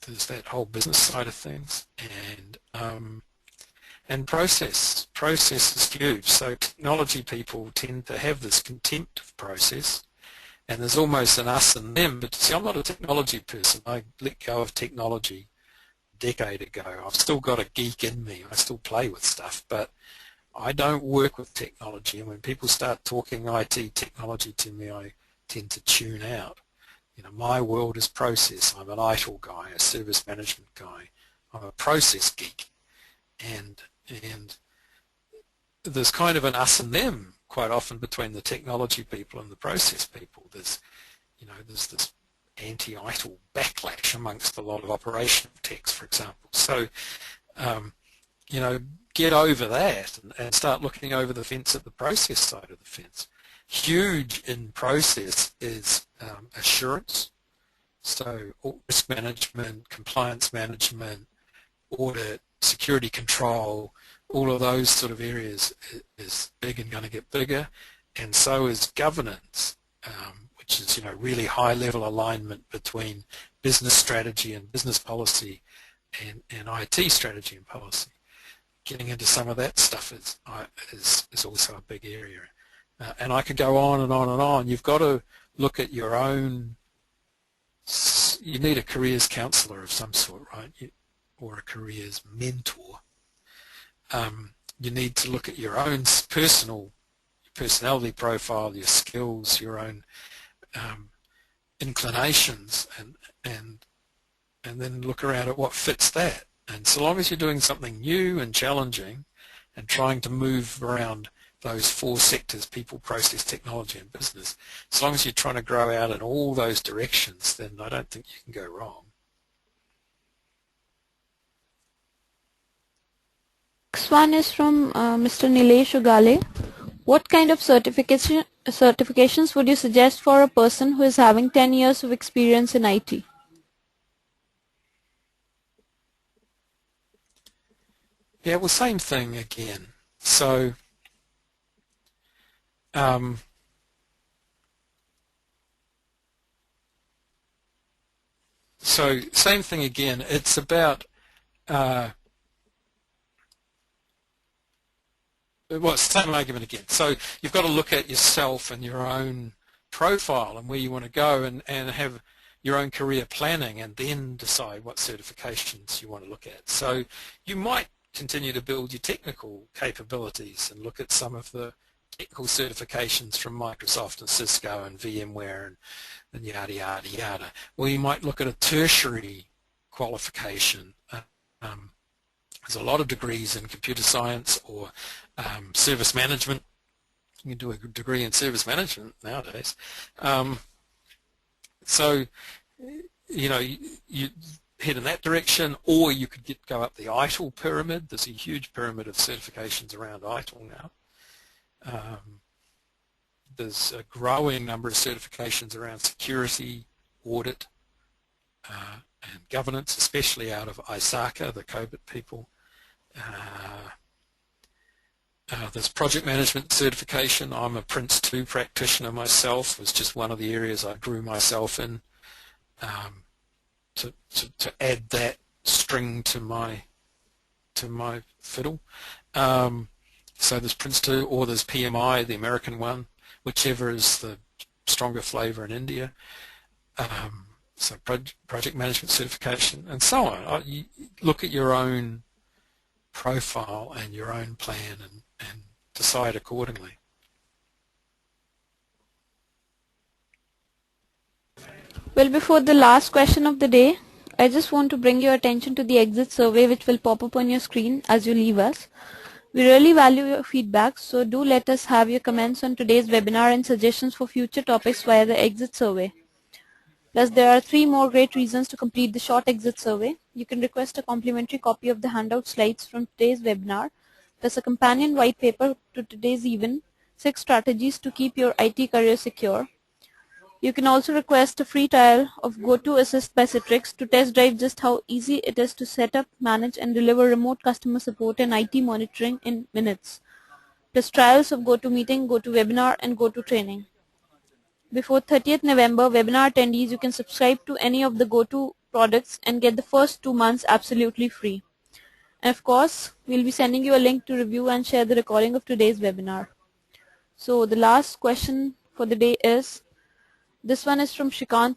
there's that whole business side of things, and process. Process is huge. So technology people tend to have this contempt of process, and there's almost an us and them. But see, I'm not a technology person. I let go of technology a decade ago. I've still got a geek in me. I still play with stuff, but I don't work with technology. And when people start talking IT technology to me, I tend to tune out. You know, my world is process. I'm an ITIL guy, a service management guy. I'm a process geek, and there's kind of an us and them quite often between the technology people and the process people. There's this anti-ITIL backlash amongst a lot of operational techs, for example. So, get over that and start looking over the fence at the process side of the fence. Huge in process is assurance, so risk management, compliance management, audit, security control, all of those sort of areas is big and going to get bigger, and so is governance, which is really high level alignment between business strategy and business policy and IT strategy and policy. Getting into some of that stuff is also a big area. And I could go on and on and on. You've got to look at your own, you need a careers counsellor of some sort, right? Or a careers mentor. You need to look at your own personality profile, your skills, your own inclinations, and then look around at what fits that. And so long as you're doing something new and challenging and trying to move around those four sectors, people, process, technology, and business, as long as you're trying to grow out in all those directions, then I don't think you can go wrong. Next one is from Mr. Nilesh Ugale. What kind of certifications would you suggest for a person who is having 10 years of experience in IT? Yeah, well, same thing again. So, same thing again. It's about well, it's the same argument again. So you've got to look at yourself and your own profile and where you want to go, and have your own career planning, and then decide what certifications you want to look at. So you might continue to build your technical capabilities and look at some of the technical certifications from Microsoft and Cisco and VMware and yada, yada, yada. Or you might look at a tertiary qualification. There's a lot of degrees in computer science or service management. You can do a degree in service management nowadays. So, you head in that direction, or you could go up the ITIL pyramid. There's a huge pyramid of certifications around ITIL now. There's a growing number of certifications around security, audit, and governance, especially out of ISACA, the COBIT people. There's project management certification. I'm a Prince 2 practitioner myself. It was just one of the areas I grew myself in. To add that string to my fiddle. So there's Prince 2, or there's PMI, the American one, whichever is the stronger flavour in India. So project management certification, and so on. You look at your own profile and your own plan and decide accordingly. Well, before the last question of the day, I just want to bring your attention to the exit survey which will pop up on your screen as you leave us. We really value your feedback, so do let us have your comments on today's webinar and suggestions for future topics via the exit survey. Plus, there are 3 more great reasons to complete the short exit survey. You can request a complimentary copy of the handout slides from today's webinar, plus a companion white paper to today's event, 6 strategies to keep your IT career secure. You can also request a free trial of GoToAssist by Citrix to test drive just how easy it is to set up, manage, and deliver remote customer support and IT monitoring in minutes. Plus trials of GoToMeeting, GoToWebinar, and GoToTraining. Before 30th November, webinar attendees, you can subscribe to any of the GoTo products and get the first 2 months absolutely free. And of course, we'll be sending you a link to review and share the recording of today's webinar. So the last question for the day is, this one is from Shrikant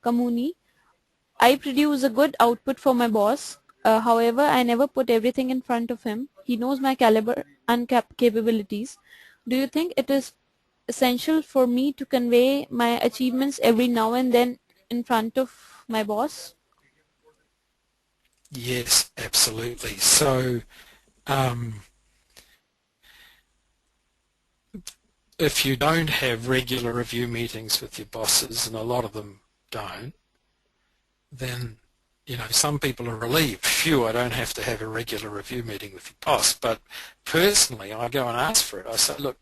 Kamuni. I produce a good output for my boss. However, I never put everything in front of him. He knows my caliber and capabilities. Do you think it is essential for me to convey my achievements every now and then in front of my boss? Yes, absolutely. So if you don't have regular review meetings with your bosses, and a lot of them don't, then some people are relieved. Phew, I don't have to have a regular review meeting with your boss. But personally, I go and ask for it. I say, look,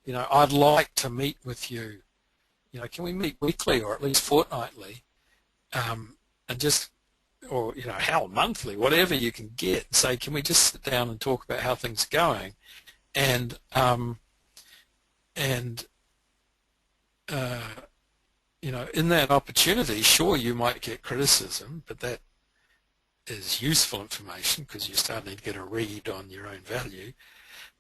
I'd like to meet with you. Can we meet weekly or at least fortnightly, and just, or hell, monthly, whatever you can get. Say, can we just sit down and talk about how things are going, and in that opportunity, sure, you might get criticism, but that is useful information because you're starting to get a read on your own value.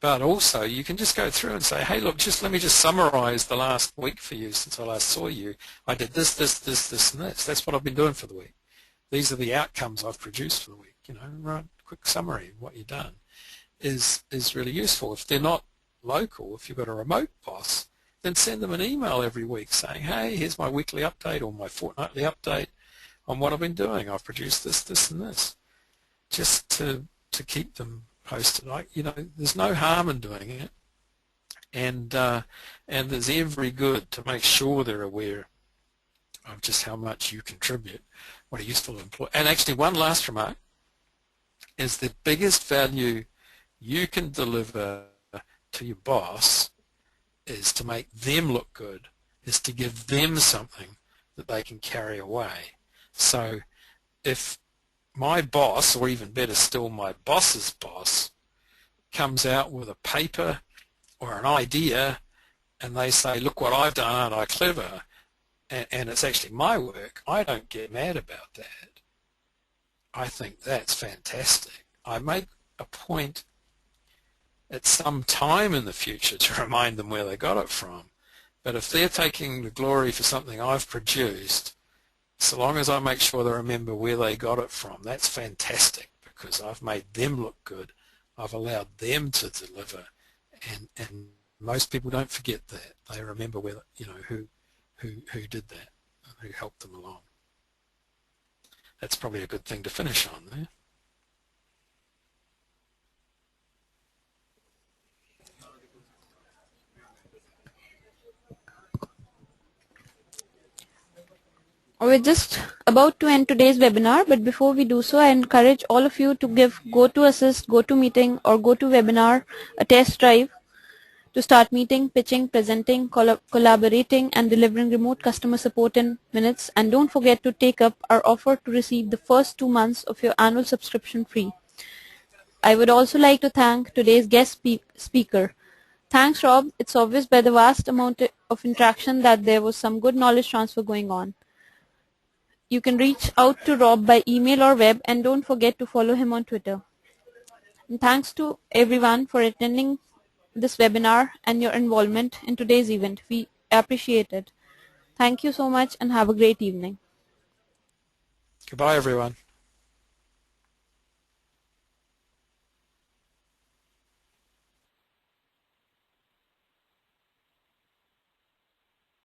But also, you can just go through and say, hey, look, let me just summarize the last week for you since I last saw you. I did this, and this. That's what I've been doing for the week. These are the outcomes I've produced for the week. Right, quick summary of what you've done is really useful. If they're not local, if you've got a remote boss, then send them an email every week saying, hey, here's my weekly update or my fortnightly update on what I've been doing. I've produced this, and this, just to keep them posted. There's no harm in doing it, and there's every good to make sure they're aware of just how much you contribute, what a useful employee. And actually, one last remark is the biggest value you can deliver to your boss is to make them look good, is to give them something that they can carry away. So if my boss, or even better still, my boss's boss, comes out with a paper or an idea and they say, look what I've done, aren't I clever? And it's actually my work, I don't get mad about that. I think that's fantastic. I make a point at some time in the future to remind them where they got it from. But if they're taking the glory for something I've produced, so long as I make sure they remember where they got it from, that's fantastic, because I've made them look good. I've allowed them to deliver, and most people don't forget that. They remember where, who did that, who helped them along. That's probably a good thing to finish on there. We're just about to end today's webinar, but before we do so, I encourage all of you to give GoToAssist, GoToMeeting, or GoToWebinar a test drive to start meeting, pitching, presenting, collaborating, and delivering remote customer support in minutes. And don't forget to take up our offer to receive the first 2 months of your annual subscription free. I would also like to thank today's guest speaker. Thanks, Rob. It's obvious by the vast amount of interaction that there was some good knowledge transfer going on. You can reach out to Rob by email or web, and don't forget to follow him on Twitter. And thanks to everyone for attending this webinar and your involvement in today's event. We appreciate it. Thank you so much and have a great evening. Goodbye, everyone.